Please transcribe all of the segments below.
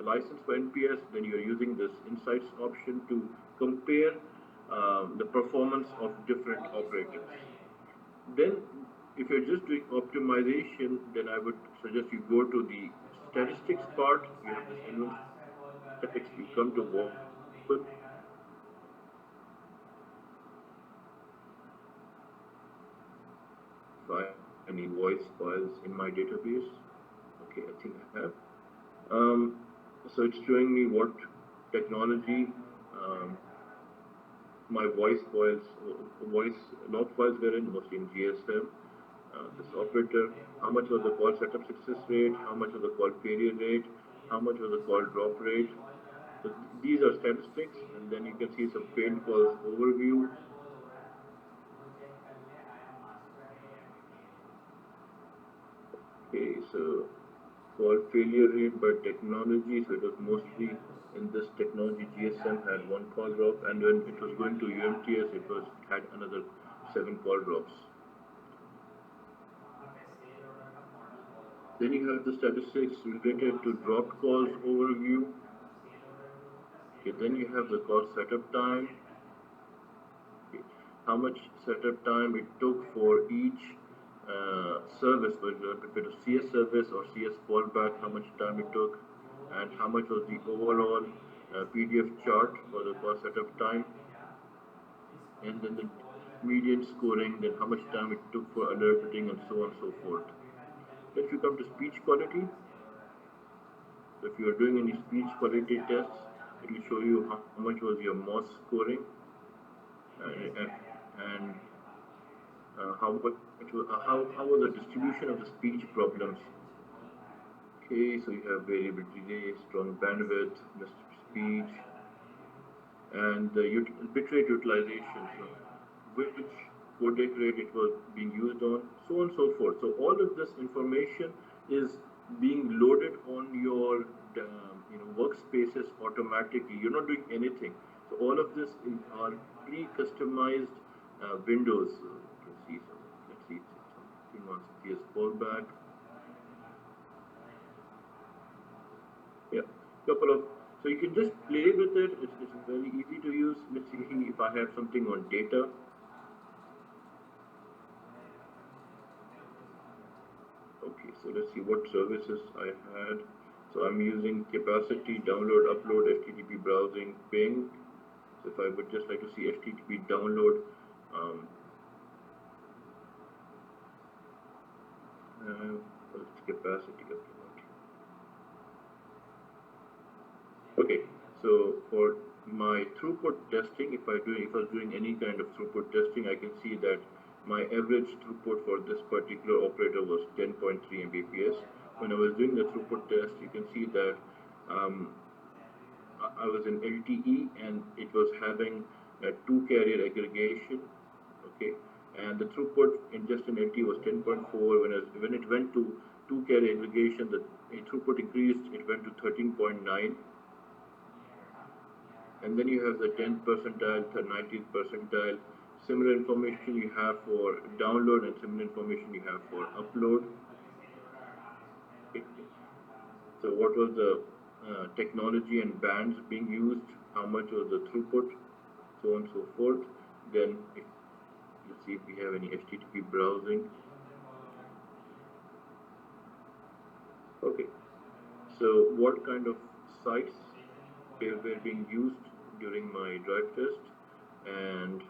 a license for NPS, then you're using this insights option to compare the performance of different operators. Then, if you're just doing optimization, then I would suggest you go to the statistics part. You have this advanced statistics. You come to voice. If I have any voice files in my database, okay, I think I have. So it's showing me what technology my voice log files were in, mostly in GSM. This operator, how much was the call setup success rate, how much was the call failure rate, how much was the call drop rate. So these are statistics, and then you can see some failed calls overview. Okay, so call failure rate by technology, so it was mostly in this technology. GSM had 1 call drop, and when it was going to UMTS, it had another 7 call drops. Then you have the statistics related to dropped calls overview. Okay, then you have the call setup time. Okay, how much setup time it took for each service, whether it was CS service or CS fallback, how much time it took, and how much was the overall PDF chart for the call setup time, and then the median scoring, then how much time it took for alerting, and so on and so forth. Then if you come to speech quality, so if you are doing any speech quality tests, it will show you how much was your MOS scoring and how was the distribution of the speech problems. Okay, so you have variable delay, strong bandwidth, missed speech, and the bitrate utilization. So which codec rate it was being used on, so on and so forth. So all of this information is being loaded on your workspaces automatically. You're not doing anything. So all of this are pre-customized windows. You can see some. Let's see something on CS fallback. Yeah, couple of. So you can just play with it. It's very easy to use. Let's see if I have something on data. Okay, so let's see what services I had. So I'm using capacity, download, upload, HTTP browsing, ping. So if I would just like to see HTTP download, it's capacity. Okay, so for my throughput testing, if I was doing any kind of throughput testing, I can see that my average throughput for this particular operator was 10.3 Mbps. When I was doing the throughput test, you can see that I was in LTE and it was having a 2-carrier aggregation. Okay, and the throughput in just in LTE was 10.4. When it went to 2-carrier aggregation, the throughput increased. It went to 13.9. And then you have the 10th percentile, 90th percentile. Similar information you have for download and similar information you have for upload. So what was the technology and bands being used, how much was the throughput, so on and so forth. Then let's see if we have any HTTP browsing. Okay, so what kind of sites were being used during my drive test, and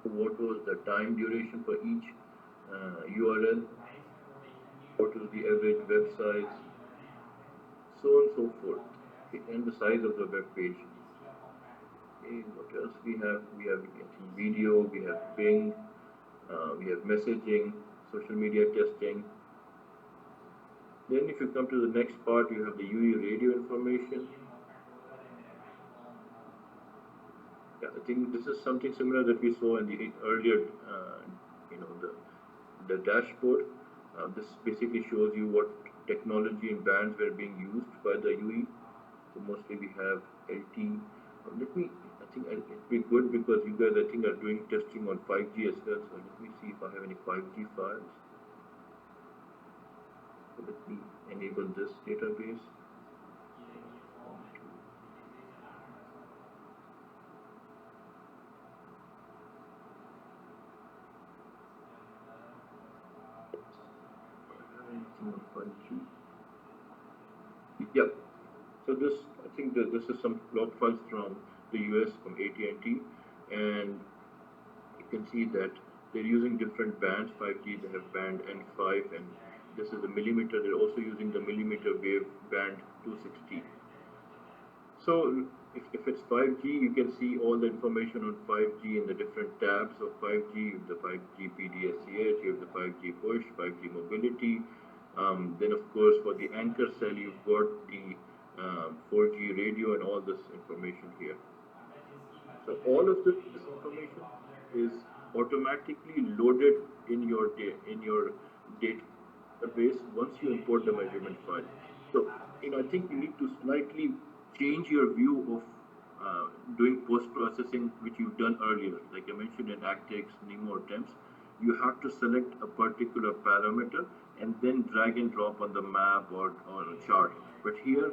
what was the time duration for each URL, what was the average web size, so on and so forth. Okay, and the size of the web page. Okay, what else we have? We have video, we have ping, we have messaging, social media testing. Then if you come to the next part, you have the UE radio information. Yeah, I think this is something similar that we saw in the earlier, the dashboard. This basically shows you what technology and bands were being used by the UE. So mostly we have LT. I think it'd be good because you guys, I think, are doing testing on 5G as well. So let me see if I have any 5G files. So let me enable this database. Yeah. So this, I think that this is some log files from the US from AT&T, and T, and you can see that they're using different bands. 5G, they have band N5, and this is the millimeter. They're also using the millimeter wave band 260. So if it's 5G, you can see all the information on 5G in the different tabs of 5G. You have the 5G PDSCH, you have the 5G push, 5G mobility. Then of course for the anchor cell, you've got the 4G radio and all this information here. So all of this information is automatically loaded in your database once you import the measurement file. So I think you need to slightly change your view of doing post processing, which you've done earlier. Like I mentioned in ActX, Nemo attempts, you have to select a particular parameter and then drag and drop on the map or a chart. But here,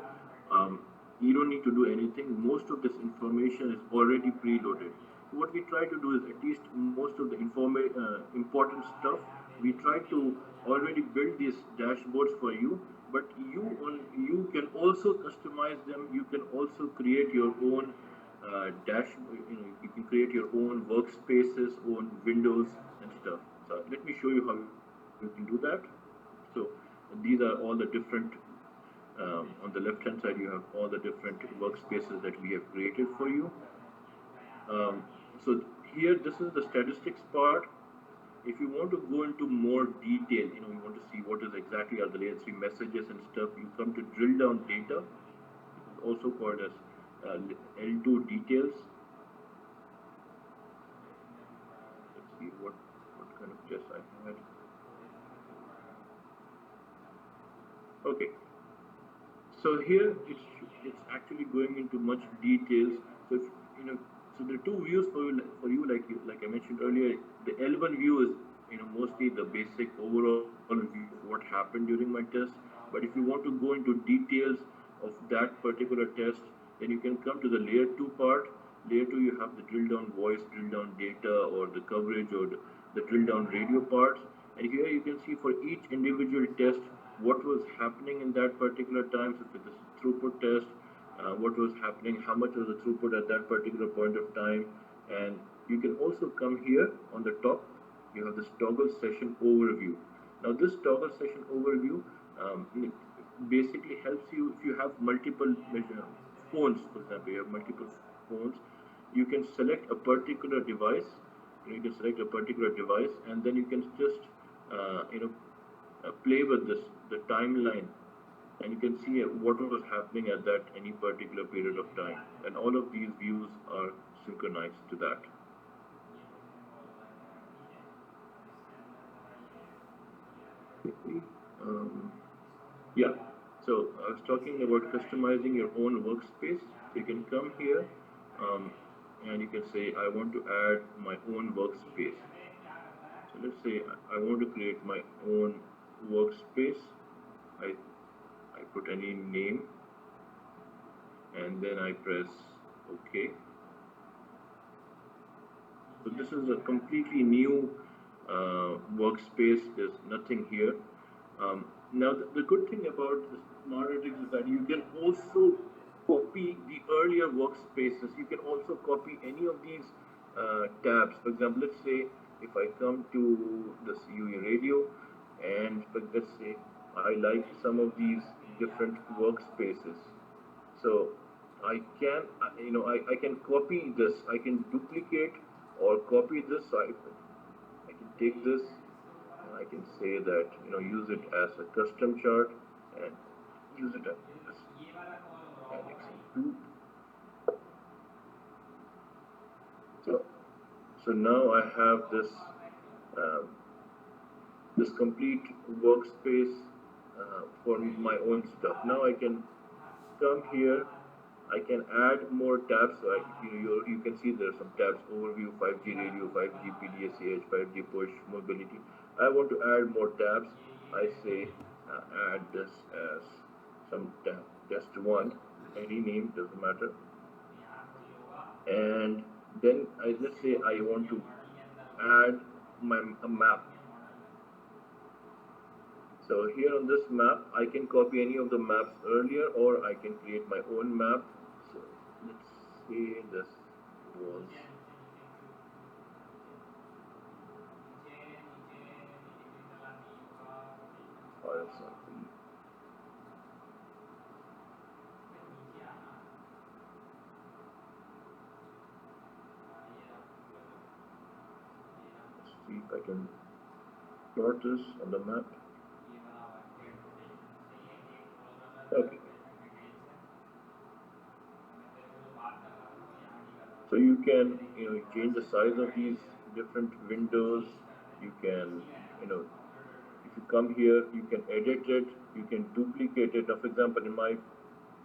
um, you don't need to do anything. Most of this information is already preloaded. So what we try to do is at least most of the important stuff, we try to already build these dashboards for you. But you can also customize them. You can also create your own dash. You can create your own workspaces, own windows and stuff. So let me show you how you can do that. So these are all the different on the left hand side, you have all the different workspaces that we have created for you. So here, this is the statistics part. If you want to go into more detail, you want to see what is exactly are the latency messages and stuff, you come to drill down data. It is also called as L2 details. Let's see what kind of test I had. Okay, so here it's actually going into much details. So if, so there are two views for you like I mentioned earlier. The L1 view is mostly the basic overall view of what happened during my test. But if you want to go into details of that particular test, then you can come to the layer 2 part. Layer 2, you have the drill down voice, drill down data, or the coverage, or the drill down radio parts. And here you can see for each individual test what was happening in that particular time. So for this throughput test, what was happening, how much was the throughput at that particular point of time. And you can also come here on the top, you have this toggle session overview. Now this toggle session overview basically helps you if you have multiple phones, for example, you have multiple phones, you can select a particular device, you can select a particular device, and then you can just play with the timeline, and you can see what was happening at that any particular period of time, and all of these views are synchronized to that. Um, yeah, so I was talking about customizing your own workspace. So you can come here and you can say I want to add my own workspace. So let's say I want to create my own workspace. I put any name and then I press OK. So this is a completely new workspace. There's nothing here. Now the good thing about the SmartAnalytics is that you can also copy the earlier workspaces. You can also copy any of these tabs. For example, let's say if I come to the CUE radio, and let's say I like some of these different workspaces. So I can copy this. I can duplicate or copy this. So I can take this and I can say that use it as a custom chart and use it as this annex 2. So now I have um, this complete workspace for my own stuff. Now I can come here. I can add more tabs. So you can see there are some tabs: overview, 5G radio, 5G PDSCH, 5G push, mobility. I want to add more tabs. I say add this as some tab, test one, any name, doesn't matter. And then let's say I want to add a map. So here on this map, I can copy any of the maps earlier, or I can create my own map. So let's say this was RSRP. Let's see if I can plot this on the map. Okay. So you can change the size of these different windows. You can if you come here, you can edit it, you can duplicate it. Now, for example, in my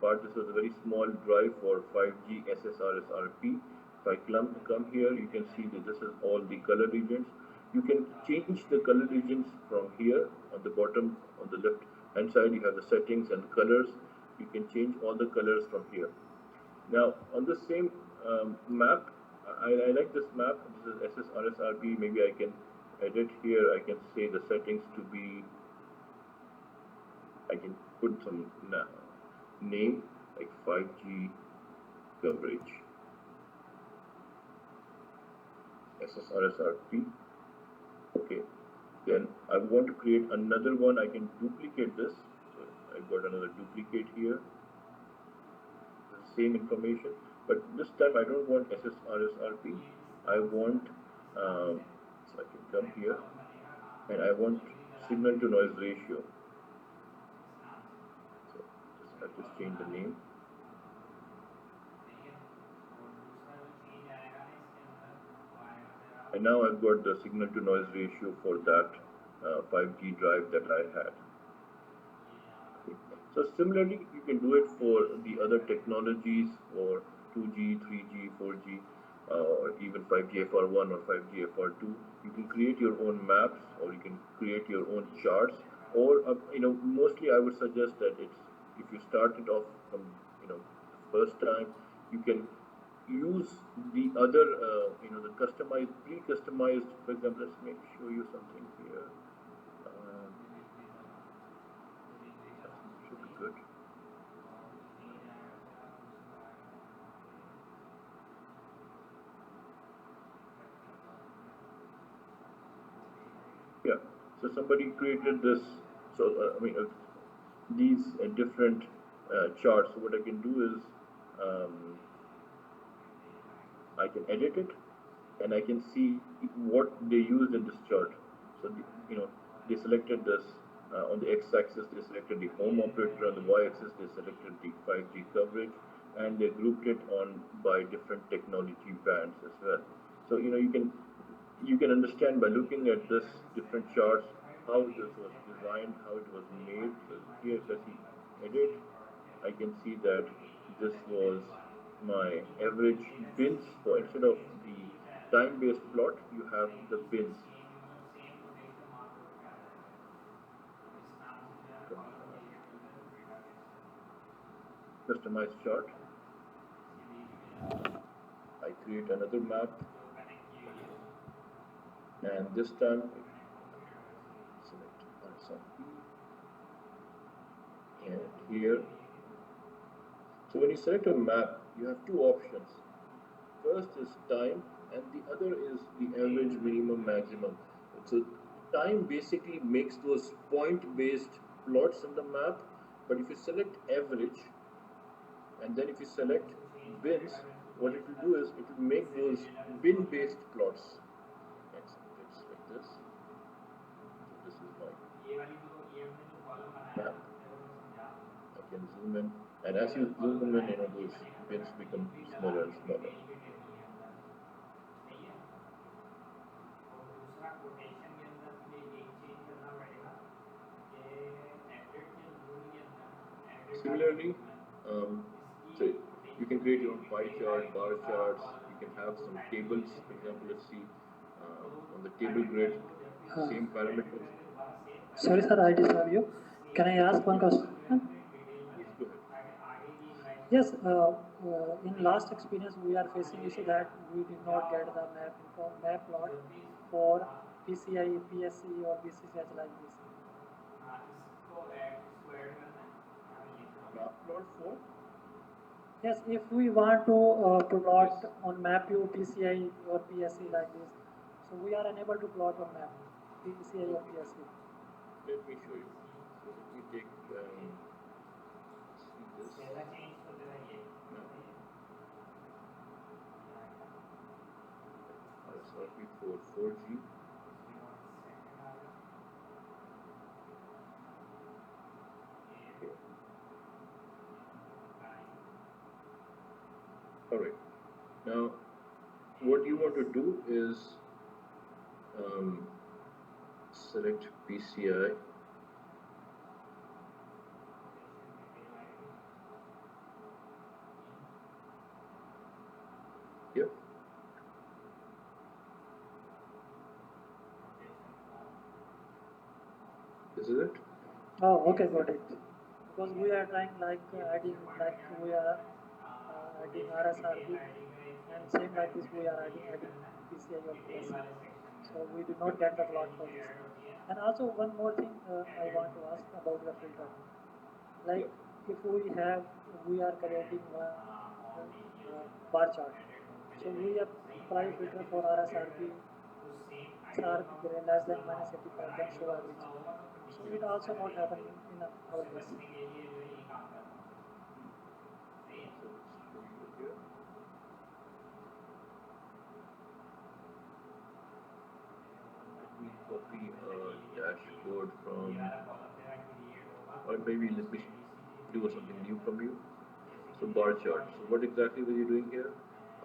part, this was a very small drive for 5G SSRSRP. If I come here, you can see that this is all the color regions. You can change the color regions from here on the bottom, on the left hand side, you have the settings and colors. You can change all the colors from here. Now, on the same map, I like this map. This is SSRSRP. Maybe I can edit here. I can say the settings to be, I can put some name like 5G coverage, SSRSRP. Okay, then I want to create another one. I can duplicate this. So I've got another duplicate here. The same information, but this time I don't want SSRSRP. I want, so I can come here and I want signal to noise ratio. So I'll just change the name. And now I've got the signal to noise ratio for that 5G drive that I had. Okay. So similarly, you can do it for the other technologies, for 2G, 3G, 4G, or even 5G FR1 or 5G FR2. You can create your own maps, or you can create your own charts, or mostly I would suggest that if you started off from the first time, you can use the other the customized, pre-customized. For example, let's show you something here. Should be good. Yeah. So somebody created this. So these different charts. So what I can do is I can edit it, and I can see what they used in this chart. So they selected this on the x-axis. They selected the home operator. On the y-axis, they selected the 5G coverage, and they grouped it on by different technology bands as well. So you can understand by looking at this different charts how this was designed, how it was made. So here, if I see edit, I can see that this was my average bins. So instead of the time-based plot, you have the bins. Customized chart. I create another map, and this time select RSRP, and here. So when you select a map, you have two options. First is time, and the other is the average, minimum, maximum. So time basically makes those point-based plots in the map, but if you select average, and then if you select bins, what it will do is it will make those bin-based plots. It's like this. So this is my map. I can zoom in, and as you zoom in, those bins become smaller and smaller. Similarly, so you can create your own pie chart, bar charts. You can have some tables. For example, let's see on the table grid, same parameters. Sorry, sir, I disturb you. Can I ask one question? Yes, go ahead. Yes, in last experience, we are facing issue that we did not get the map plot for PCI, PSC, or BCCH like this. plot for? Yes, if we want to plot Yes. on map view PCI or PSC like this, so we are unable to plot on map PCI or Okay. PSC. Let me show you. So let me take see this now. RSRP for 4G. Okay. All right. Now, what you want to do is um, select PCI. Yep. This is it. Oh, okay, got it. Because we are trying like adding like we are adding RSRB and same like this we are adding PCI or PSC. So we do not get the plot for this. And also one more thing I want to ask about the filter. Like Yep. if we are creating one bar chart. So we apply filter for RSRP, less than -85, then show average. So it also not happen in our case. So let's show you here. Let me copy a dashboard from, or maybe let me do something new from you. So bar chart. So what exactly were you doing here?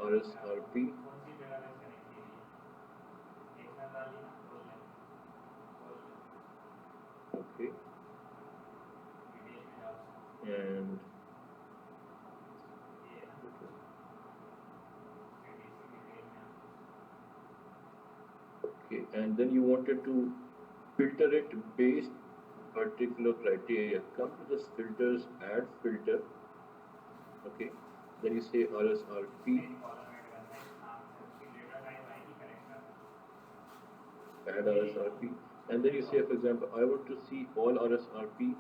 RSRP. Okay. And okay. And then you wanted to filter it based particular criteria. Come to this filters, add filter. Okay. Then you say RSRP, add RSRP, and then you say, for example, I want to see all RSRP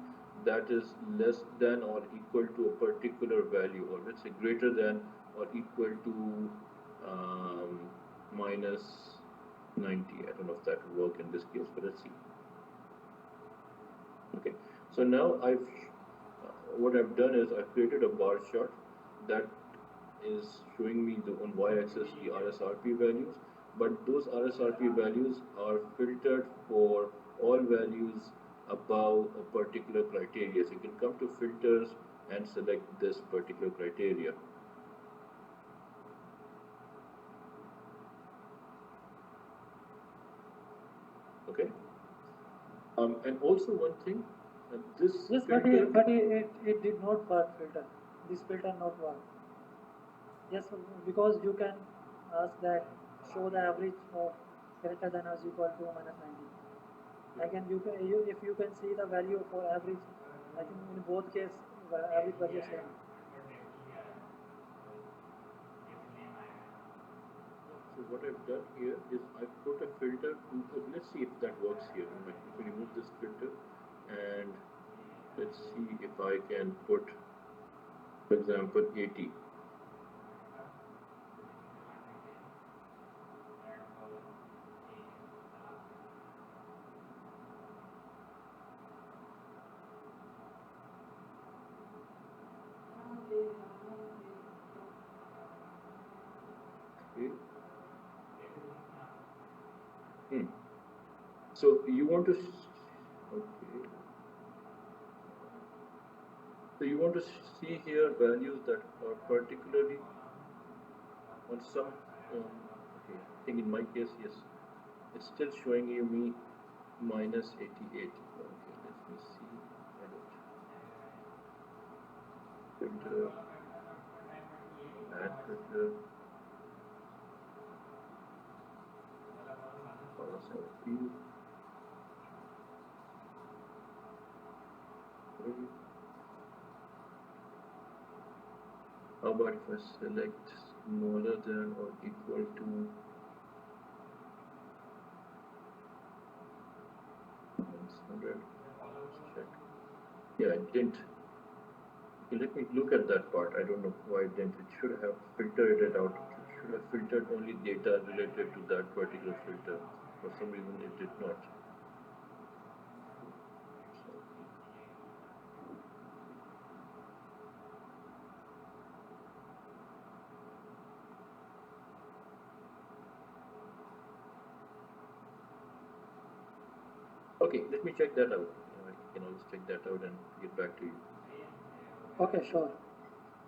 that is less than or equal to a particular value, or let's say greater than or equal to um, minus 90. I don't know if that will work in this case, but let's see. Okay, so now what I've done is I've created a bar chart that is showing me on y-axis the RSRP values, but those RSRP values are filtered for all values above a particular criteria. So you can come to filters and select this particular criteria. Okay. And also one thing, this Yes, but filter. it did not work filter. This filter not work. Yes, because you can ask that show the average of greater than or equal to -90. Again, if you can see the value for average, I think in both case average value same. So what I've done here is I've put a filter to, let's see if that works here. If I remove this filter and let's see if I can put, for example, 80. Okay. Hmm. So you want to, okay. So you want to see here values that are particularly on some, okay, I think in my case, yes, it's still showing you me minus 88. Okay, let me see, edit, filter, add filter, RSRP, okay. How about if I select smaller than or equal to 100? Let's check. Yeah, it didn't. Okay, let me look at that part. I don't know why it didn't. It should have filtered it out. It should have filtered only data related to that particular filter. For some reason, it did not. Okay, let me check that out. I can always check that out and get back to you. Okay, sure.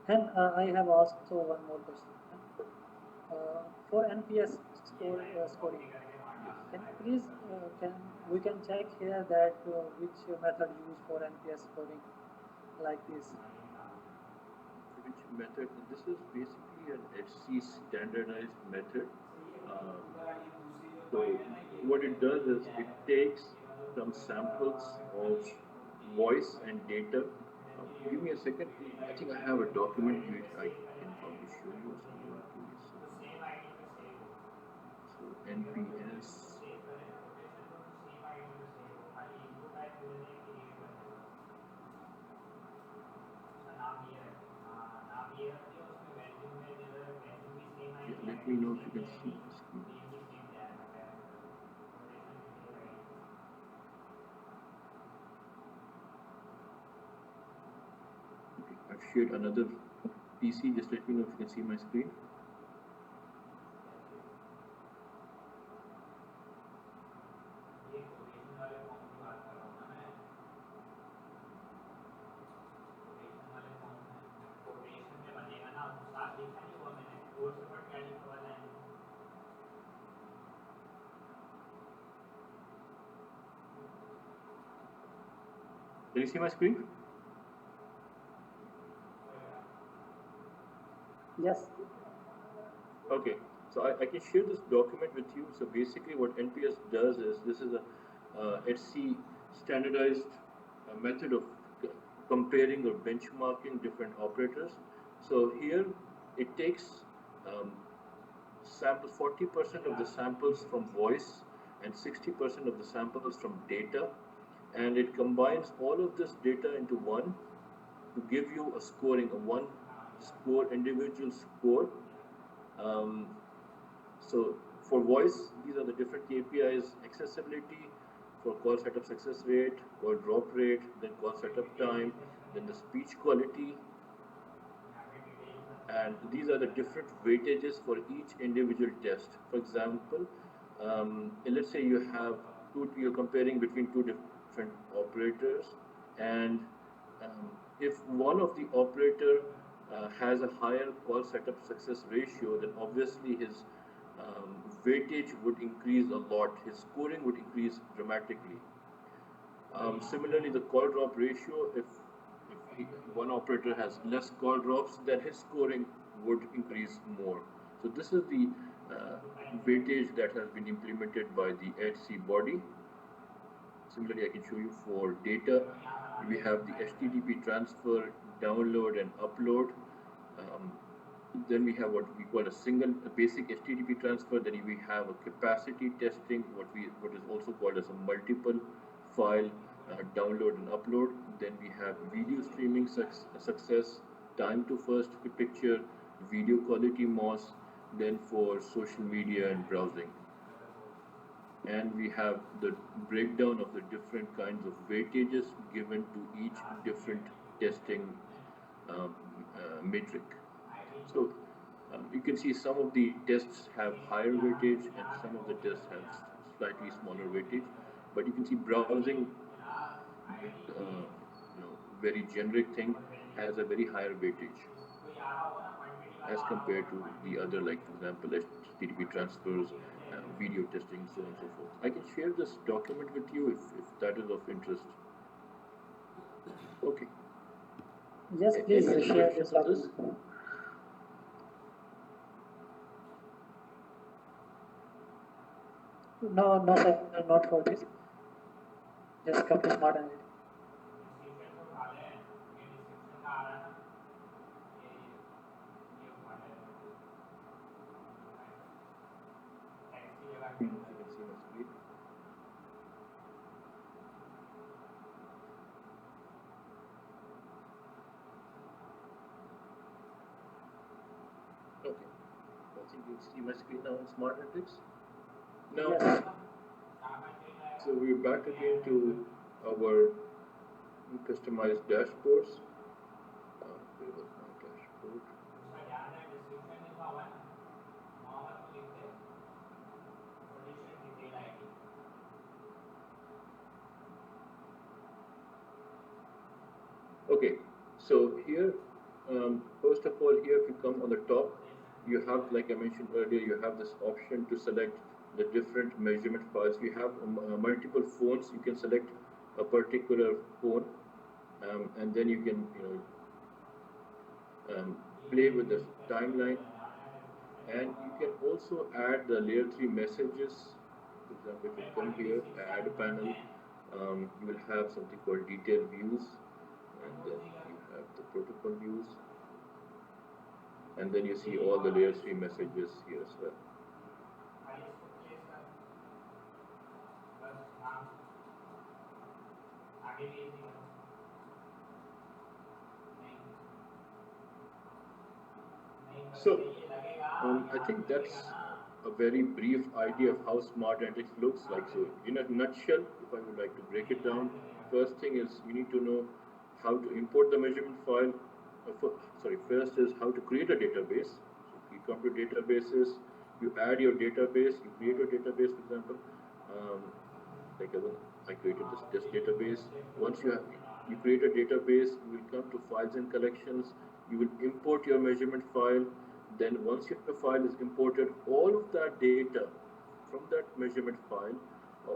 And I have also one more question. For NPS scoring, can you please can we can check here that which method used for NPS scoring like this? Which method? This is basically an HC standardized method. Uh, so what it does is it takes some samples of voice and data. Give me a second. I think I have a document which I can probably show you somewhere. Give me a second. So NPS. Yeah, let me know if you can see the screen. Okay, I've shared another PC. Just let me know if you can see my screen. Can you see my screen? Yes. Okay, so I can share this document with you. So basically what NPS does is, this is a HC standardized method of comparing or benchmarking different operators. So here it takes samples, 40% of the samples from voice and 60% of the samples from data, and it combines all of this data into one to give you a scoring, a one score, individual score. Um, so for voice, these are the different KPIs: accessibility, for call setup success rate, call drop rate, then call setup time, then the speech quality, and these are the different weightages for each individual test. For example, let's say you're comparing between two different operators, and if one of the operator has a higher call setup success ratio, then obviously his weightage would increase a lot. His scoring would increase dramatically. Similarly, the call drop ratio, if one operator has less call drops, then his scoring would increase more. So this is the weightage that has been implemented by the HC body. Similarly, I can show you for data. We have the HTTP transfer, download, and upload. Um, then we have what we call a basic HTTP transfer. Then we have a capacity testing, what is also called as a multiple file download and upload. Then we have video streaming success, time to first picture, video quality MOS. Then for social media and browsing, and we have the breakdown of the different kinds of weightages given to each different testing um, metric. So you can see some of the tests have higher weightage and some of the tests have slightly smaller weightage. But you can see browsing, very generic thing, has a very higher weightage as compared to the other, like for example, HTTP transfers, video testing, so on and so forth. I can share this document with you if that is of interest. Okay. Yes, please Any share this questions on this? document. No, sir, not for this. Just come to SmartAnalytics. You can see my screen. think you see my screen now in SmartAnalytics. Now, Yes. so we're back again to our customized dashboards. Where was my dashboard? Okay, so here, first of all, here if you come on the top, you have, like I mentioned earlier, you have this option to select the different measurement files. If you have multiple phones, you can select a particular phone, and then you can, play with the timeline, and you can also add the layer 3 messages. For example, if you come here, add a panel, you will have something called detailed views, and then you have the protocol views, and then you see all the layer 3 messages here as well. So, I think that's a very brief idea of how SmartAnalytics looks like. So, in a nutshell, if I would like to break it down, first thing is you need to know how to import the measurement file. First is how to create a database. So, if you come to databases, you add your database, you create your database, for example. Like I created this database. Once you create a database, you will come to files and collections. You will import your measurement file. Then once your file is imported, all of that data from that measurement file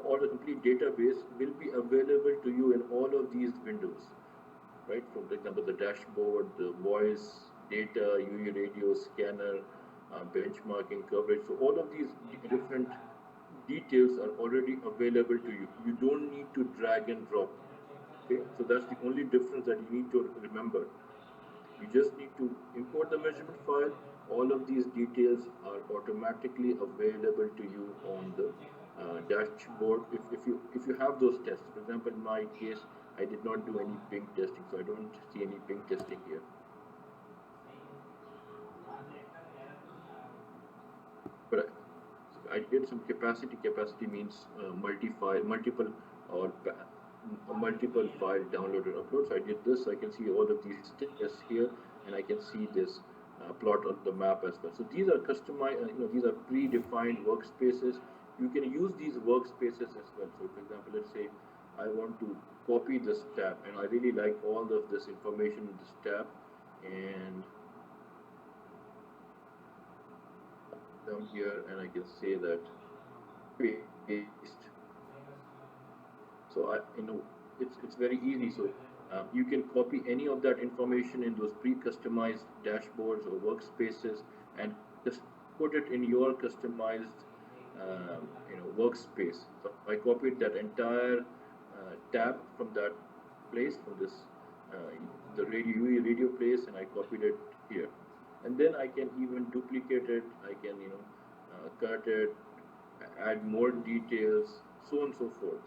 or the complete database will be available to you in all of these windows, right? For example, the dashboard, the voice, data, UV radio, scanner, benchmarking, coverage. So all of these different details are already available to you. You don't need to drag and drop. Okay, so that's the only difference that you need to remember. You just need to import the measurement file. All of these details are automatically available to you on the dashboard. If you have those tests, for example, in my case, I did not do any ping testing, so I don't see any ping testing here. But I did some capacity. Capacity means multiple or multiple file download and upload. So I did this. I can see all of these tests here, and I can see this plot on the map as well. So these are customized. These are predefined workspaces. You can use these workspaces as well. So, for example, let's say I want to copy this tab, and I really like all of this information in this tab, and down here, and I can say that paste. So it's very easy. So you can copy any of that information in those pre-customized dashboards or workspaces, and just put it in your customized workspace. So I copied that entire tab from that place, from this the radio place, and I copied it here. And then I can even duplicate it. I can cut it, add more details, so on and so forth.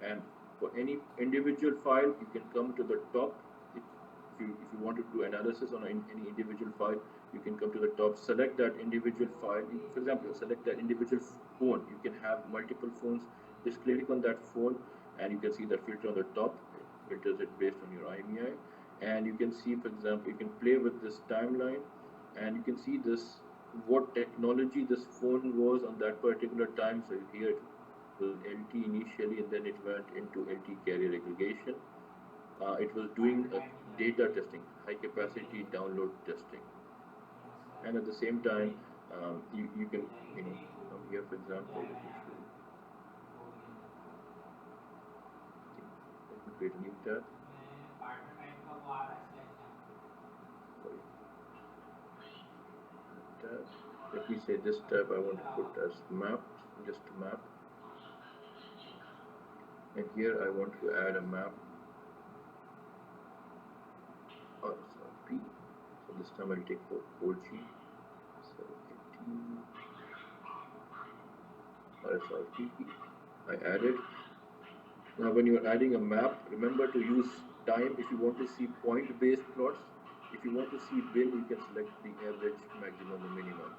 And for any individual file, you can come to the top. If you want to do analysis on any individual file, you can come to the top, select that individual file. For example, select that individual phone. You can have multiple phones. Just click on that phone, and you can see that filter on the top. It filters it based on your IMEI. And you can see, for example, you can play with this timeline, and you can see this what technology this phone was on that particular time. So here it was LT initially, and then it went into LT carrier aggregation. It was doing a data testing, high capacity download testing, and at the same time, you can come here, for example, let me show you. Let me create a new tab. Sorry. Tab. Let me say this tab I want to put as map, just map. And here I want to add a map. RSRP. So this time I'll take 4G. So RSRP. I added. Now when you're adding a map, remember to use time. If you want to see point-based plots, if you want to see bin, you can select the average, maximum, or minimum.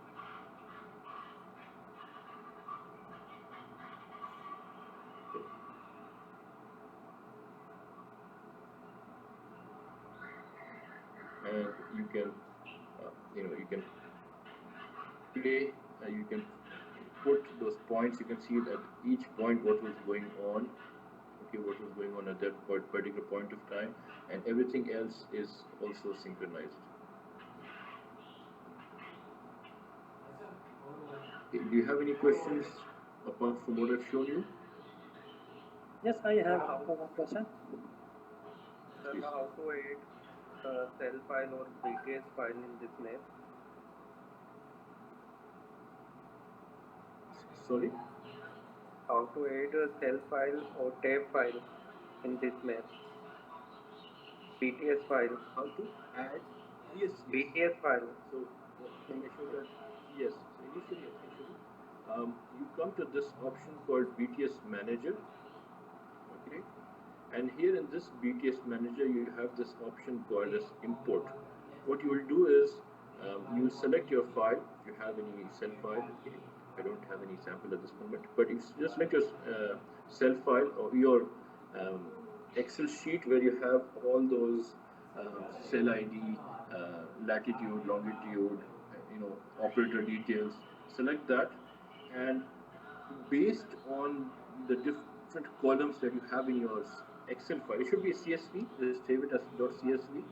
can you can play, you can put those points. You can see at each point what was going on, okay, what was going on at that particular point of time, and everything else is also synchronized. Okay, do you have any questions apart from what I've shown you? Yes, I have one question. Sir, how to edit cell file or BTS file in this map? Sorry? How to edit a cell file or tab file in this map? BTS file. How to add? Yes. BTS file. So can I show that? Yes. So initially, I can show you. You come to this option called BTS Manager. Okay. And here in this BTS Manager, you have this option called as Import. What you will do is you select your file if you have any cell file. Okay. I don't have any sample at this moment, but you just select your cell file or your Excel sheet where you have all those cell ID, latitude, longitude, operator details. Select that, and based on the different columns that you have in your Excel file, it should be a CSV. Just save it as .csv,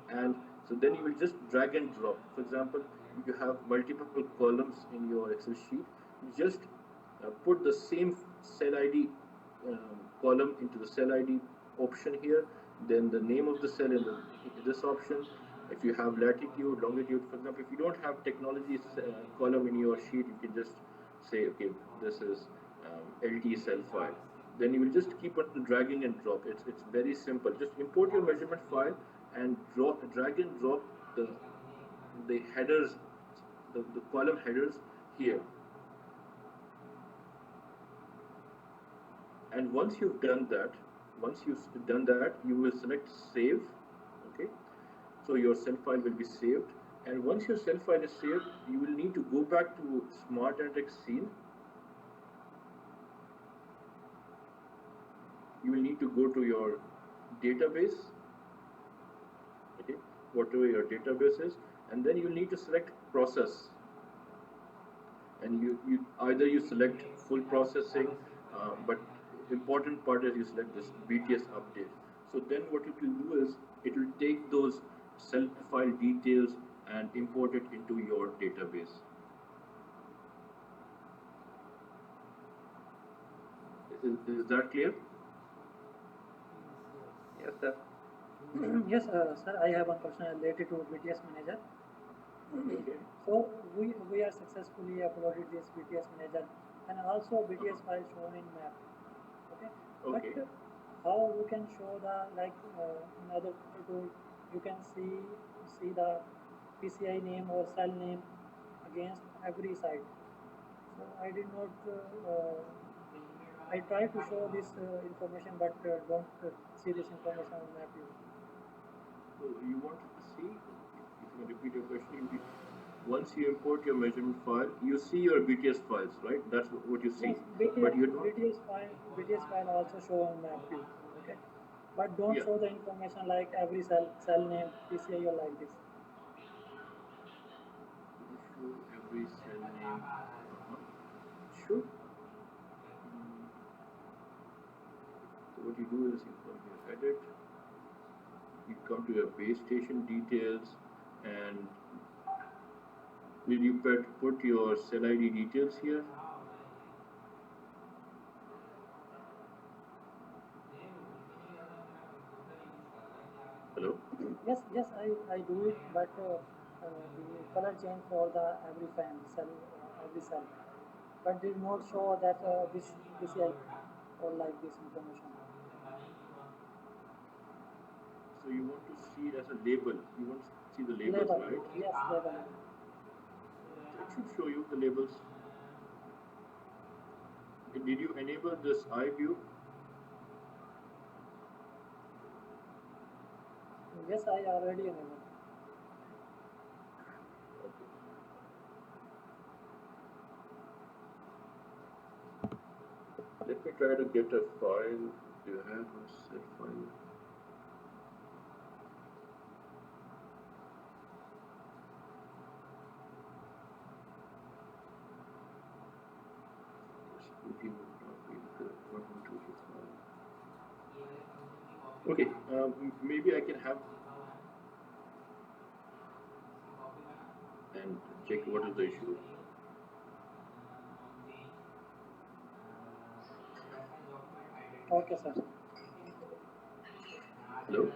and so then you will just drag and drop. For example, if you have multiple columns in your Excel sheet, you just put the same cell ID column into the cell ID option here, then the name of the cell in this option. If you have latitude, longitude, for example, if you don't have technology column in your sheet, you can just say, okay, this is LT cell file. Then you will just keep on dragging and drop. It's very simple. Just import your measurement file and drag and drop the headers, the column headers here. And once you've done that, you will select save. Okay, so your cell file will be saved. And once your cell file is saved, you will need to go back to SmartAnalytics scene. You will need to go to your database, okay, whatever your database is, and then you need to select process. And you either you select full processing, but important part is you select this BTS update. So then what it will do is it will take those cell file details and import it into your database. Is that clear? Yes, sir. Yes, sir, I have one question related to BTS Manager. Okay. So we are successfully uploaded this BTS Manager and also BTS file shown in map. Okay. Okay. But how you can show the in other tool you can see the PCI name or cell name against every site. So I did not. I try to show this information, but don't see this information on map view. So you want to see, if you can repeat your question, once you import your measurement file, you see your BTS files, right? That's what you see. Yes, But you don't. BTS file also show on map view. Okay, but don't Yeah. show the information like every cell name, PCI or like this. Show every cell name. Sure. So what you do is you come here, edit. You come to your base station details, and did you put your cell ID details here? Hello? Yes, I do it, but the color change for the every fan cell, every cell, but did not show that this PCI or like this information. So you want to see it as a label. You want to see the labels, Label, right? yes, label. It should show you the labels. Did you enable this eye view? Yes, I already enabled. Let me try to get a file. Do you have a set file? Review would not be good. Not into this file. Okay, maybe I can have and check what is the issue. Okay, sir. Hello?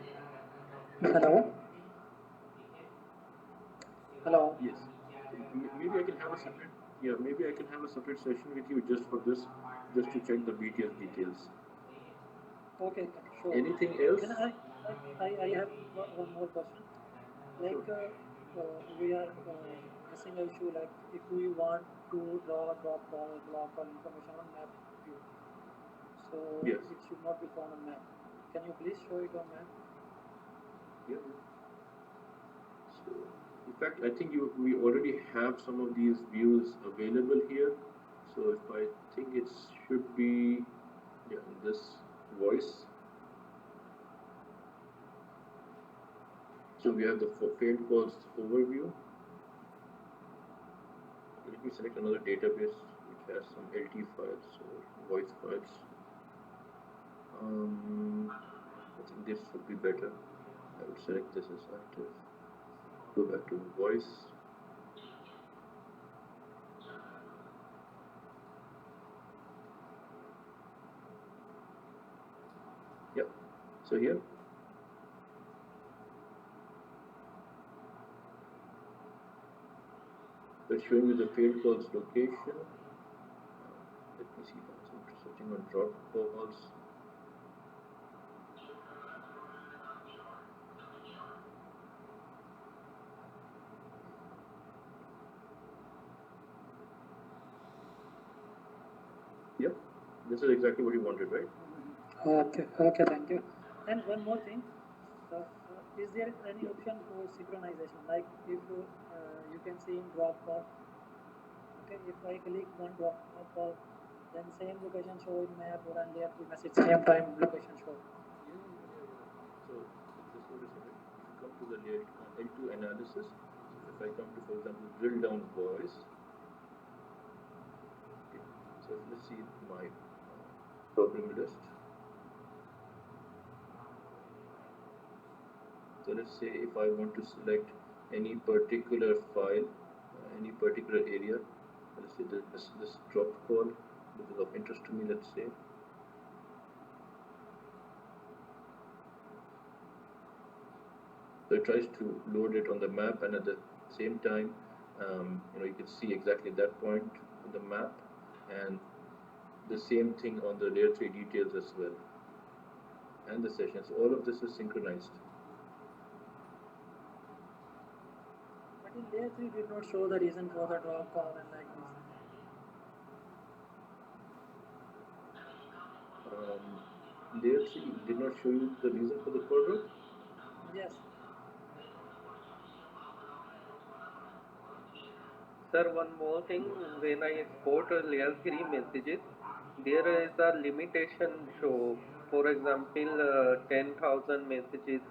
Hello? Hello? Yes. Maybe I can have a separate, yeah, maybe I can have a separate session with you just for this, just to check the BTS details. Okay, sure. Anything else? And I have one more question. Like, we are facing an issue like if we want to draw a drop or block or information on map view, so Yes. it should not be found on map. Can you please show it on map? Yeah. So, in fact, I think we already have some of these views available here. So if I think it should be, yeah, in this voice. So we have the failed calls overview. Let me select another database which has some LT files or voice files. I think this would be better. I would select this as active. Go back to voice. Yep. So here. So it's showing you the failed calls location. Let me see if I'm searching on drop calls. Yep, this is exactly what you wanted, right? Okay, thank you. And one more thing, is there any option for synchronization? Like if you can see in drop call, okay, if I click one drop call, then same location show in map or on layer 3 message, same time location show. So this is what is it. If you come to the layer L2 analysis, if I come to, for example, drill down voice, okay, so let's see my problem list. So let's say if I want to select any particular file, any particular area, let's say this drop call, which is of interest to me, let's say. So it tries to load it on the map, and at the same time, you can see exactly that point on the map, and the same thing on the layer 3 details as well, and the sessions. All of this is synchronized. But in layer 3 did not show the reason for the drop call and like this. Layer 3 did not show you the reason for the call drop? Yes. Sir, one more thing, when I export layer 3 messages, there is a limitation show. For example, 10,000 messages.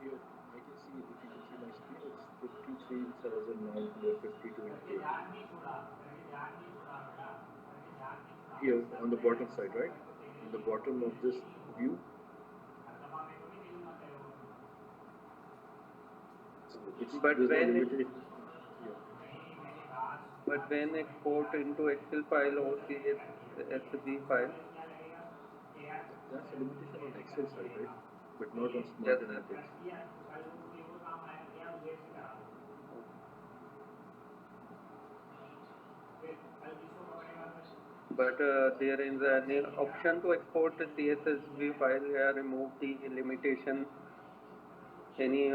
Here, I can see, if you can see my screen, it's 53,952 in total. Here, on the bottom side, right? On the bottom of this view. But when export into Excel file or CSV file, that's a limitation on Excel side, right? But not on SmartAnalytics. But there is an option to export the CSV file here, remove the limitation. Any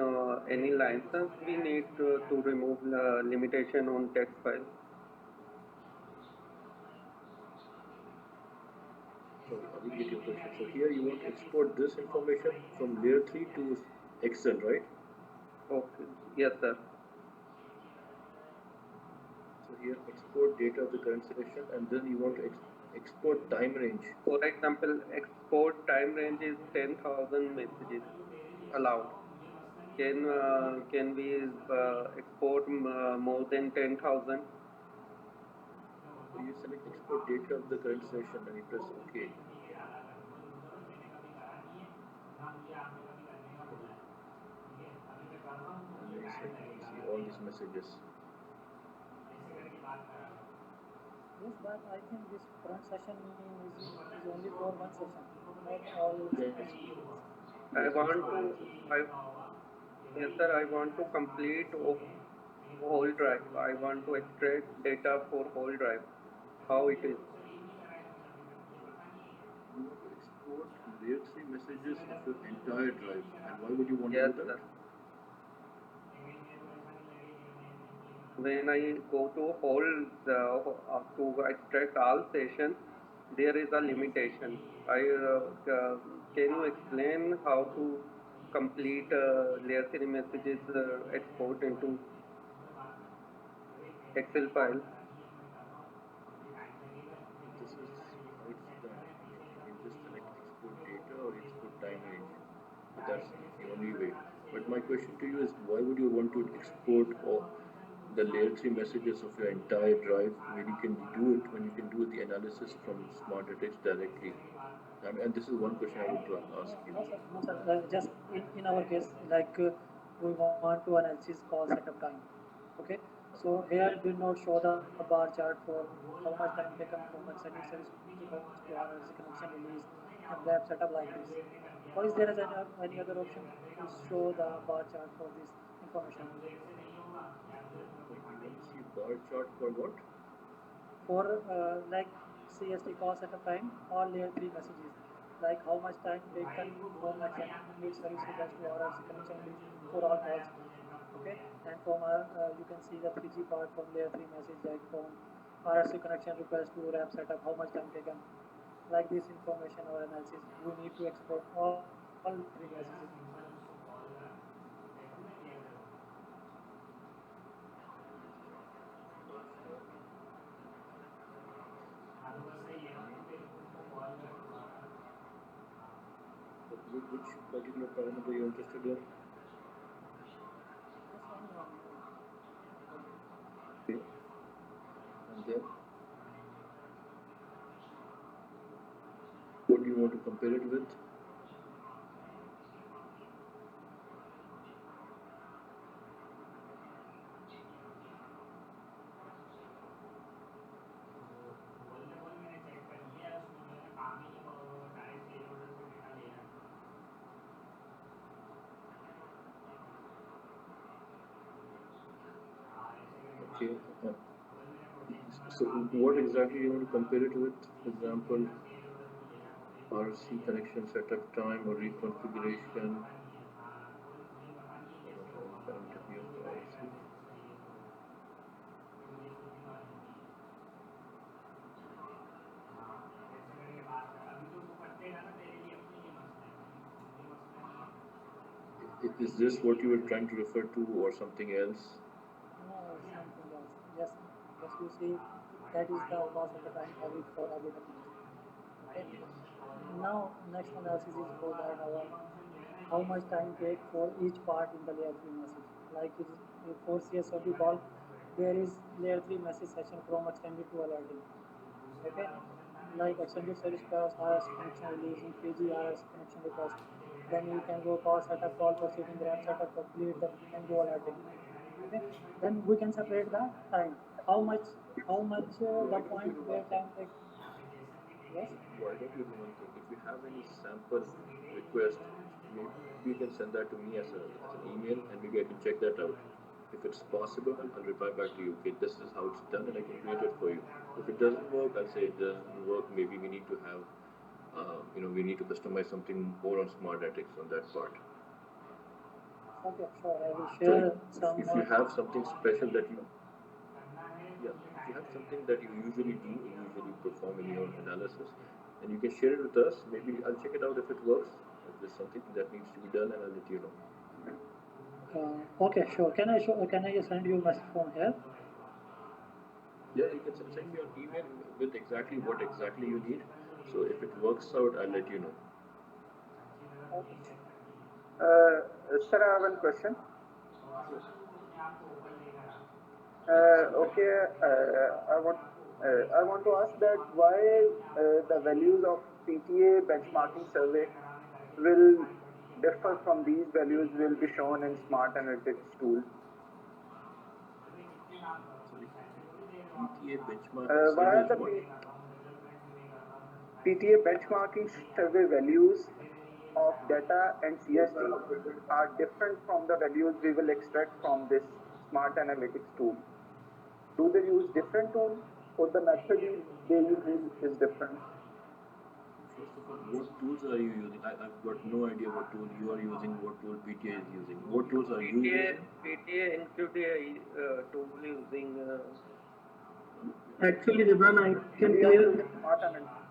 license we need to remove the limitation on text file. Sorry, I didn't get your question. So here you want to export this information from layer 3 to Excel, right? Okay. Yes, sir. So here export data of the current session, and then you want to export time range. For example, export time range is 10,000 messages allowed. Can we export more than 10,000? So you select export data of the current session and you press OK. And then it's like you can see all these messages. Yes, but I think this front session is only for one session, not all Yes. sessions. I Yes, yes, want for to, one session. I, yes sir, I want to complete whole drive. I want to extract data for whole drive. How it is? You want to export layer 3 messages of your entire drive. And why would you want to Yes do that? sir. When I go to whole to extract all sessions, there is a limitation. Can you explain how to complete layer 3 messages export into Excel file? This is how it's done. I mean, you can just select export data or export time range. So that's the only way. But my question to you is why would you want to export all the layer 3 messages of your entire drive when you can do the analysis from SmartAnalytics directly? And this is one question I would ask you. No, sir, no, sir. Just in our case, like we want to analysis call setup time. Okay, so here it will not show the bar chart for how much time taken from extended service request to RRC connection release and web setup like this. Or is there is any other option to show the bar chart for this information? So you want to see bar chart for what? For like CST call setup time or layer 3 messages, like how much time taken from extended service request to RRC connection release for all calls. Okay, and from you can see the 3G part from layer 3 message, like from RRC connection request to wrap setup, how much time taken. Like this information or analysis, we need to export all 3 messages. Bar chart. So which particular parameter you're interested in? Just anyone. Okay. And then what do you want to compare it with? Okay. So what exactly you want to compare it with? For example, RC connection setup time or reconfiguration. I don't have any parameter here for RC. Is this what you were trying to refer to or something else? No, something else. Just you see that is the cost of the time average for every technology. Okay. Now next analysis is for that how much time take for each part in the layer 3 message. Like for CSOD call, there is layer 3 message session from extended to alerting. Okay, like extended service request, RS connection release, in PG RS connection request. Then you can go call setup, call proceeding, grab setup, complete the and go alerting. Okay, then we can separate the time. How much the Why don't you point do where one thing? time take. Yes. Why don't you do one thing? If you have any sample request, maybe you can send that to me as an email and maybe I can check that out. If it's possible, I'll reply back to you. Okay, this is how it's done and I can create it for you. If it doesn't work, I'll say it doesn't work. Maybe we need to have, we need to customize something more on smart analytics on that part. Okay, sure. I will So share some. if you have something special that you, yeah, if you have something that you usually do, usually perform in your analysis, and you can share it with us. Maybe I'll check it out if it works. If there's something that needs to be done, and I'll let you know. Okay, sure. Can I send you a message from here? Yeah, you can send me an email with exactly what exactly you need. So if it works out, I'll let you know. Okay. Sir, I have one question. Sure. Okay, I want I want to ask that why the values of PTA benchmarking survey will differ from these values will be shown in Smart Analytics tool. Sorry. PTA benchmarking Why survey are is the what? PTA benchmarking survey values of data and CST are different from the values we will extract from this Smart Analytics tool? Do they use different tool or the method they use is different? First of all, what tools are you using? I've got no idea what tool you are using, what tool PTA is using. What tools are you using? PTA include tool using. Actually, Jibran, I can We are clear. using Smart Analytics.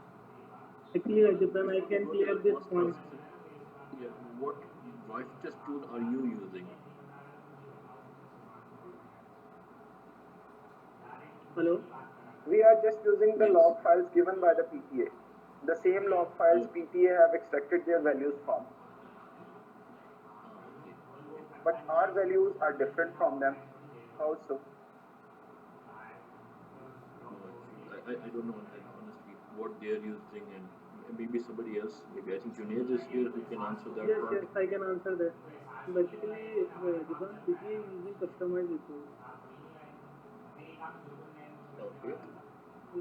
Actually, Jibran, I can clear this point. Yeah, what voice test tool are you using? Hello. We are just using the Yes. log files given by the PTA. The same log files Oh. PTA have extracted their values from. Okay. But our values are different from them. How so? No, I don't know honestly what they are using, and maybe somebody else. Maybe I think Junaid is here who can answer that Yes, part. yes, I can answer that. Basically, Jibran, PTA is using customized reports. Okay.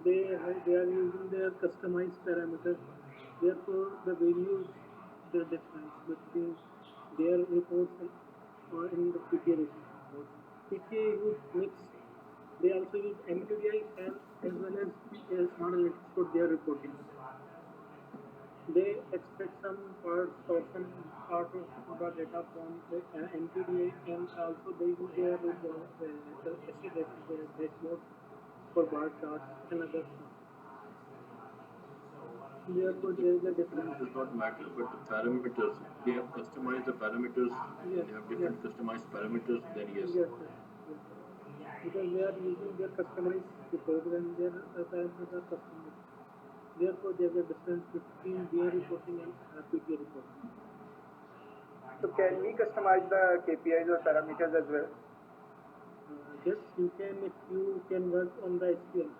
They are using their customized parameters. Therefore, the values, the difference between their reports and in the PTA reports. PTA use mix. They also use MQDI and as well as Smart Analytics for their reporting. They extract some parts or some part of the data from the MQDI, and also they use their dashboard for bar charts and other stuff. Therefore, The there is a tool difference. does not matter, but the parameters, they have customized the parameters, Yes, they have yes, different customized parameters, then yes. yes, yes, yes. Because they are using their customized report and their parameters are customized. Therefore, there is a difference between their reporting and PTA reporting. So can we customize the KPIs or parameters as well? Yes, you can if you can work on the SQL.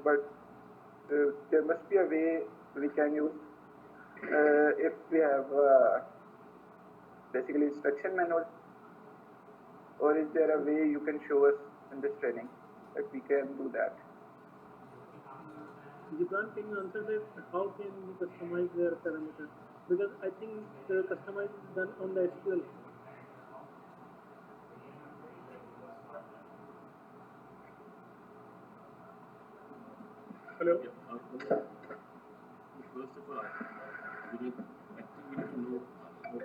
But there must be a way we can use if we have basically instruction manual, or is there a way you can show us in this training that we can do that? Gibran, can you answer that? How can we customize their parameters? Because I think the customize is done on the SQL. Hello. Yeah, first of all, I think we need to know,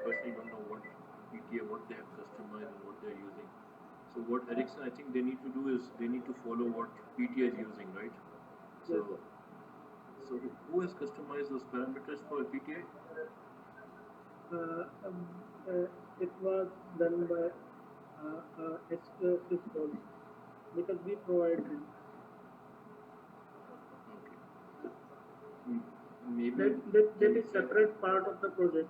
personally don't know what PTA, what they have customized and what they are using. So what Ericsson, I think they need to do is they need to follow what PTA is using, right? So, Yes. so who has customized those parameters for PTA? Uh, um, it was done by Schwarz because we provide them. Okay. Maybe That is separate part of the project.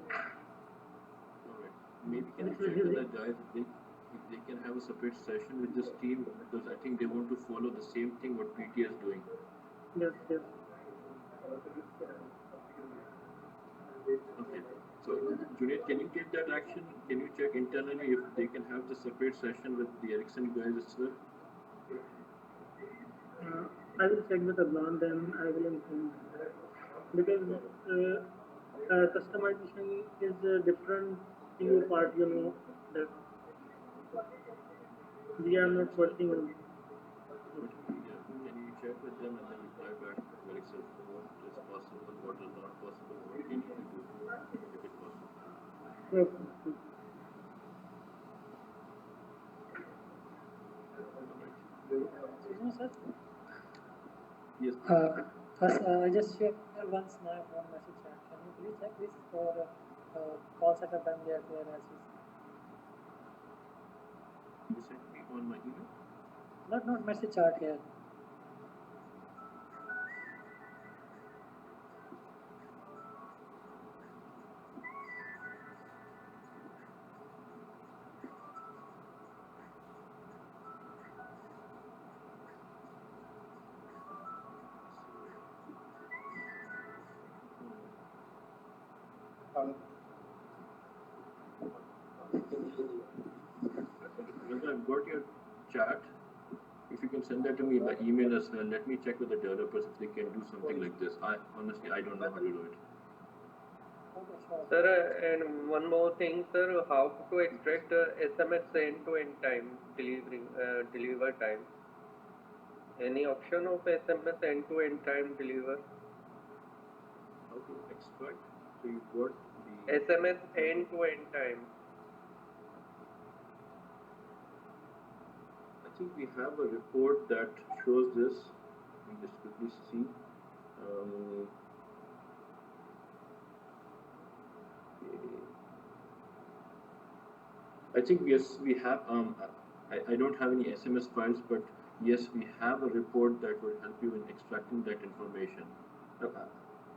alright. Maybe can you Which will check with give the guys if they can have a separate session with this team, because I think they want to follow the same thing what PTA is doing. Yes, yes. Okay. So Junaid, can you take that action? Can you check internally if they can have the separate session with the Ericsson guys as well? I will check with Adnan, then I will inform you. Because customization is a different PO part, you know, that we are not working on. But yeah, can you check with them and then reply back to Ericsson what is possible, what is not possible, what they need to do to make it possible? Okay. Excuse me, sir. Yes. First, I just checked once my phone message chat. Can you please check this for call setup and their clearances? You sent me on my email? Not message chart here. I've got your chat. If you can send that to me by email as well, let me check with the developers if they can do something like this. I honestly, I don't know how to do it. Okay, sure. Sir, and one more thing, sir, how to extract SMS end-to-end time deliver time? Any option of SMS end-to-end time deliver? How to extract? So you've got the SMS end-to-end time. I think we have a report that shows this. Let me just quickly see. I think yes, we have. I don't have any SMS files, but yes, we have a report that will help you in extracting that information.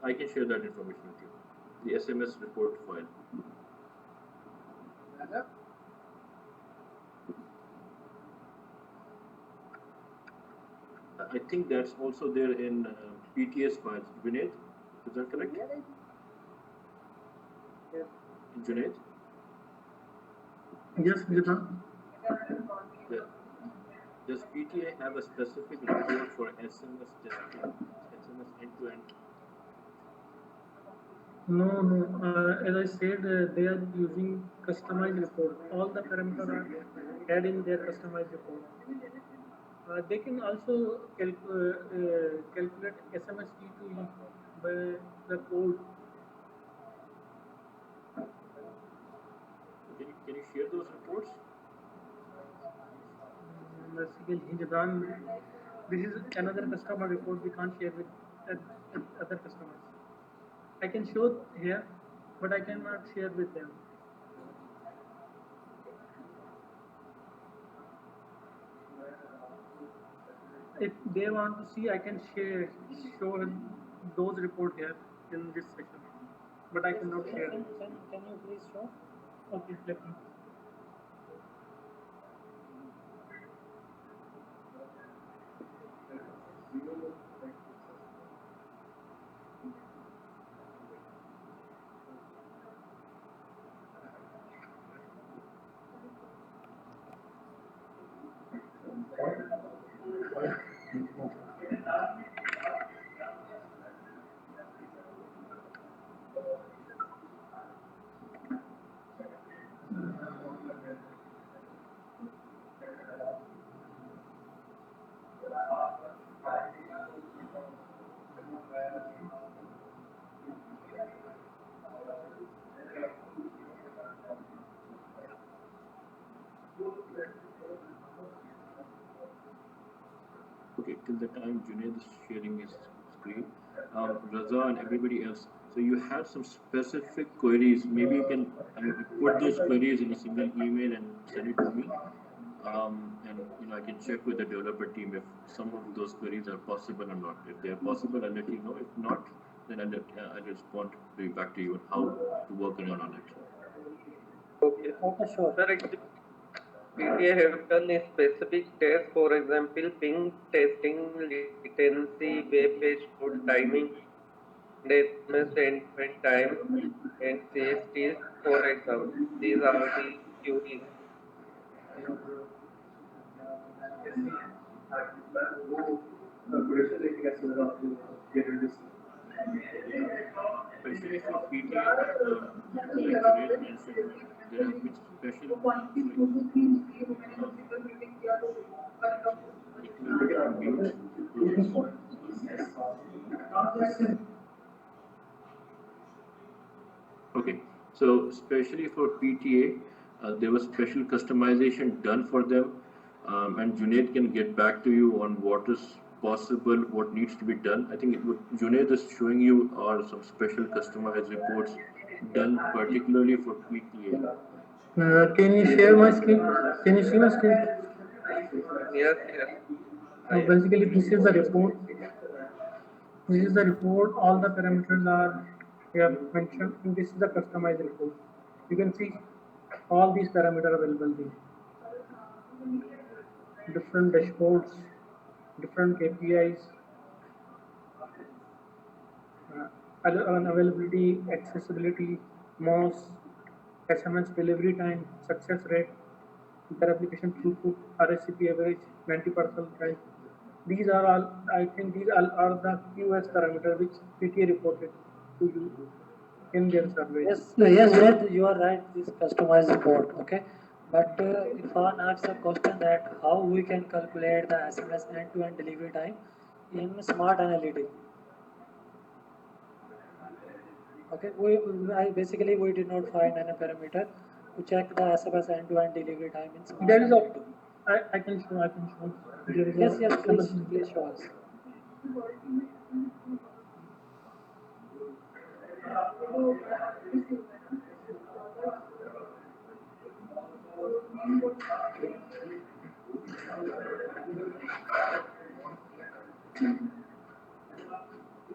I can share that information with you. The SMS report file. I think that's also there in PTS files. Junaid, is that correct? Yes. Junaid? Yes, Vijay. Does PTA have a specific report for SMS testing, SMS end-to-end? No. As I said, they are using customized report. All the parameters are added in their customized report. They can also calculate SMS T2E by the code. Can you share those reports? Basically, this is another customer report we can't share with other customers. I can show here, but I cannot share with them. If they want to see, I can show those report here in this section, but I cannot share. Can you please show? Okay, let me. Okay, till the time Junaid is sharing his screen, Raza and everybody else. So you had some specific queries. Maybe you can put those queries in a single email and send it to me. And I can check with the developer team if some of those queries are possible or not. If they are possible, I'll let you know. If not, then I'll respond back to you on how to work around on it. Okay. Okay, sure. Sir, actually, PTA have done a specific test, for example, ping testing, latency, web page load timing, SMS end-to-end time, and CSTs, for example. These are the queries. Especially for PTA, like Junaid mentioned, there have been special. Let me mute those. Okay, so especially for PTA, there was special customization done for them, and Junaid can get back to you on what is possible, what needs to be done. I think Junaid is showing you are some special customized reports done particularly for PTA. Can you share my screen? Can you see my screen? Yes. Basically, this is the report. This is the report. All the parameters are here mentioned. And this is the customized report. You can see all these parameters available there. Different dashboards, different KPIs, availability, accessibility, MOS, SMS delivery time, success rate, interapplication throughput, RSCP average, 90% right. These are all, I think these all are the QS parameter which PTA reported to you in their survey. Yes, Rohde, you are right. This customized report, okay. But if one asks a question that how we can calculate the SMS end-to-end delivery time in Smart Analytics, okay, basically we did not find any parameter to check the SMS end-to-end delivery time in Smart There is a, Analytics. I can show. There is Yes, a please show us.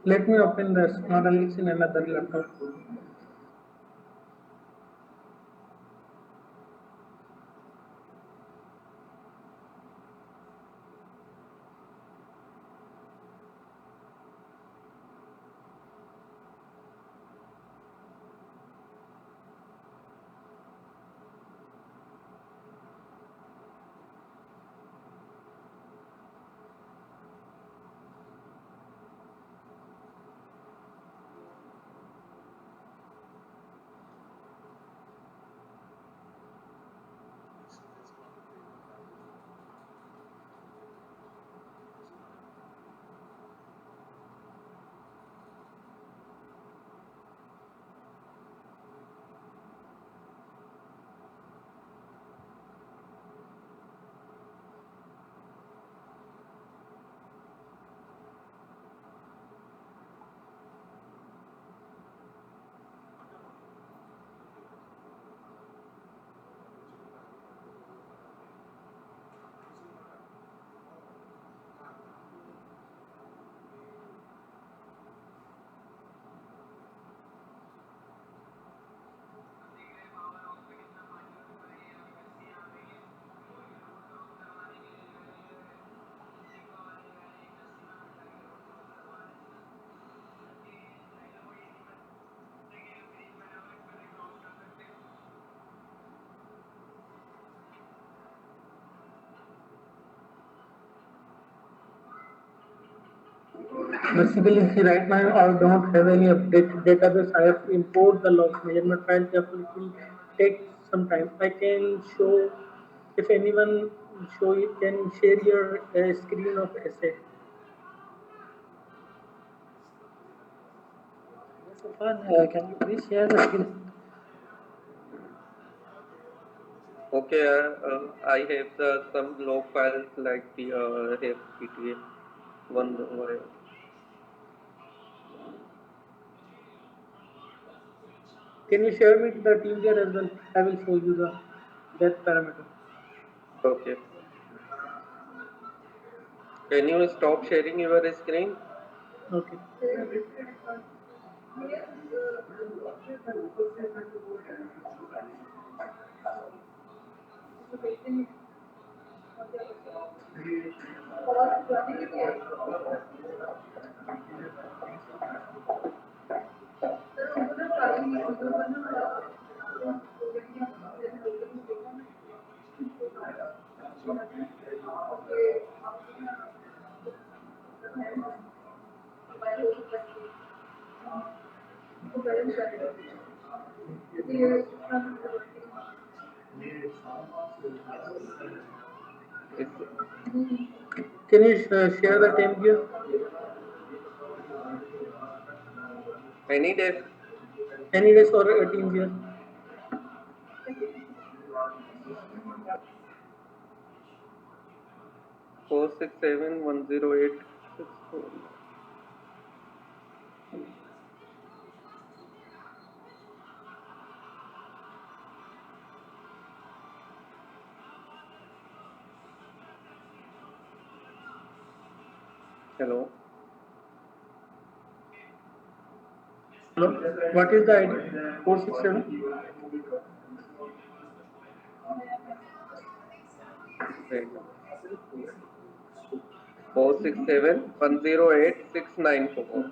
Let me open the SmartAnalytics in another laptop. Basically, see, right now I don't have any updated database. I have to import the logs measurement file. Therefore, it will take some time. I can show if anyone show you can share your screen of essay. Yes, Irfan, can you please share the screen? Okay, I have some log files like the have PTA one. Can you share me the team there as well? I will show you the that parameter. Okay. Can you stop sharing your screen? Okay. It's Can you share the team here? any day. Any days or team here? 467108649. Hello. Hello. What is the ID? 467. Wait. 467108694.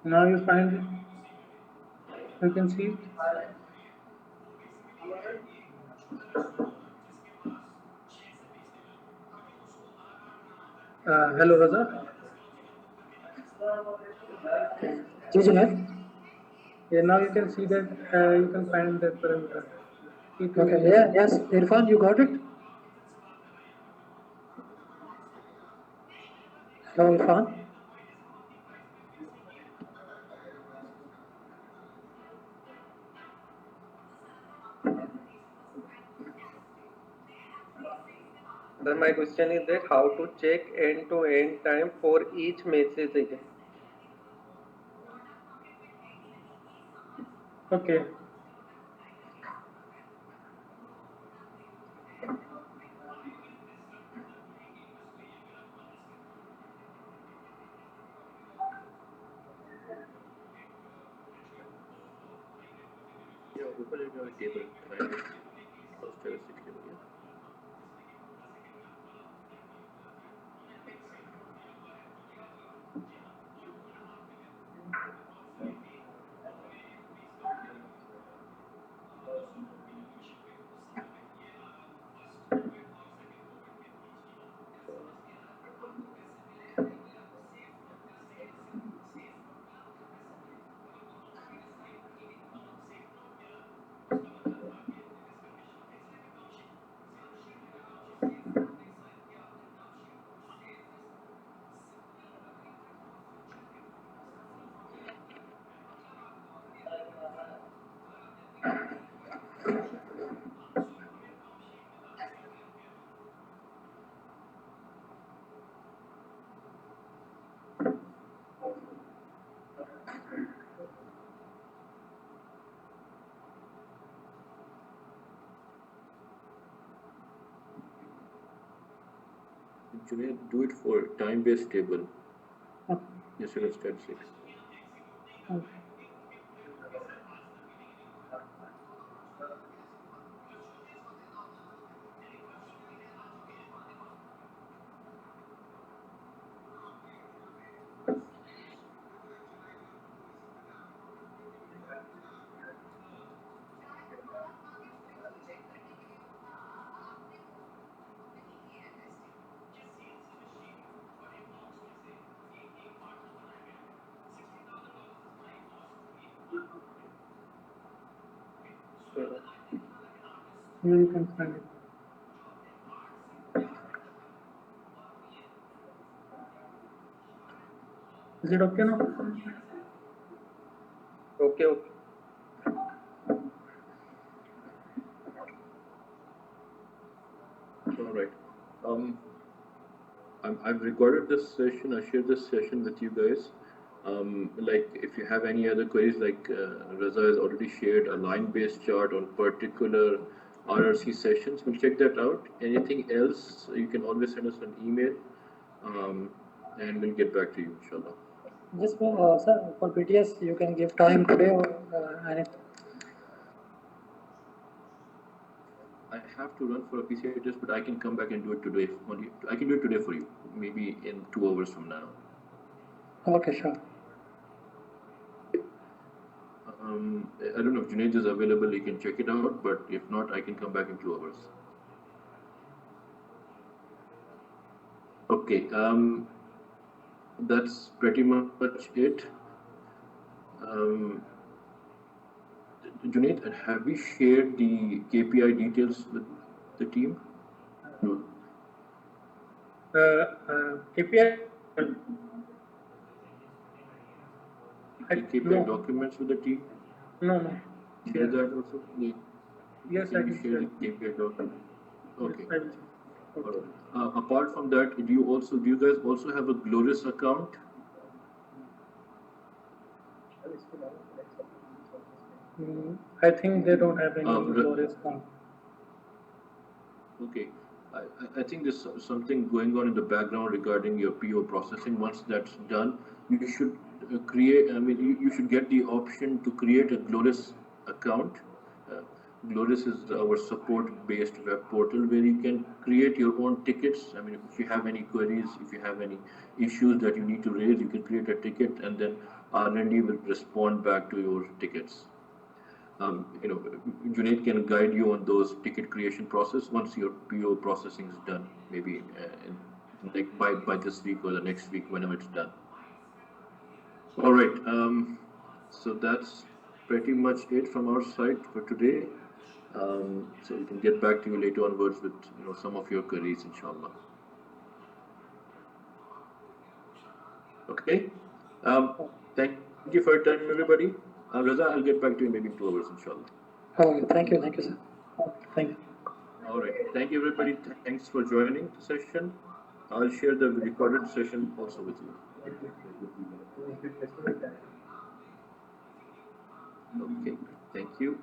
Now you find it. You can see it. Hello, Raza. जी जी है. Yeah, now you can see that you can find that parameter. Okay, yeah, yes, Irfan, you got it? Hello, Irfan. Then my question is that how to check end-to-end time for each message again. Okay. Yeah, open it on a table. Find it. Statistic table. Yeah. Actually, do it for time-based table instead of statistics. Here you can find it. Is it okay now? Okay, okay. All right. Um, I've recorded this session. I shared this session with you guys. Like, if you have any other queries, like Raza has already shared a line-based chart on particular RRC sessions. We'll check that out. Anything else, you can always send us an email, and we'll get back to you, inshallah. Just for sir, for BTS, you can give time today or anything. I have to run for a PCI test, but I can come back and do it today. Only I can do it today for you, maybe in 2 hours from now. Okay, sure. I don't know if Junaid is available. He can check it out, but if not, I can come back in 2 hours. Okay. That's pretty much it. Junaid, have we shared the KPI details with the team? No. KPI. KPI No. documents with the team? No. Share that also? Yes, I can share share. the KPI document. Okay. Yes, I will. All right. Apart from that, do you guys also have a Glorious account? I think they don't have any Glorious account. Okay. I think there's something going on in the background regarding your PO processing. Once that's done, you should you should get the option to create a Glorious account. Uh, Glorious is our support-based web portal where you can create your own tickets. I mean, if you have any queries, if you have any issues that you need to raise, you can create a ticket, and then R&D will respond back to your tickets. Junaid can guide you on those ticket creation process once your PO processing is done, maybe by this week or the next week, whenever it's done. All right. So that's pretty much it from our side for today. So we can get back to you later onwards with some of your queries, inshallah. Okay. Thank you for your time, everybody. Raza, I'll get back to you maybe in 2 hours, inshallah. Okay, thank you, sir. Thank you. All right. Thank you, everybody. Thanks for joining the session. I'll share the recorded session also with you. Okay. Thank you.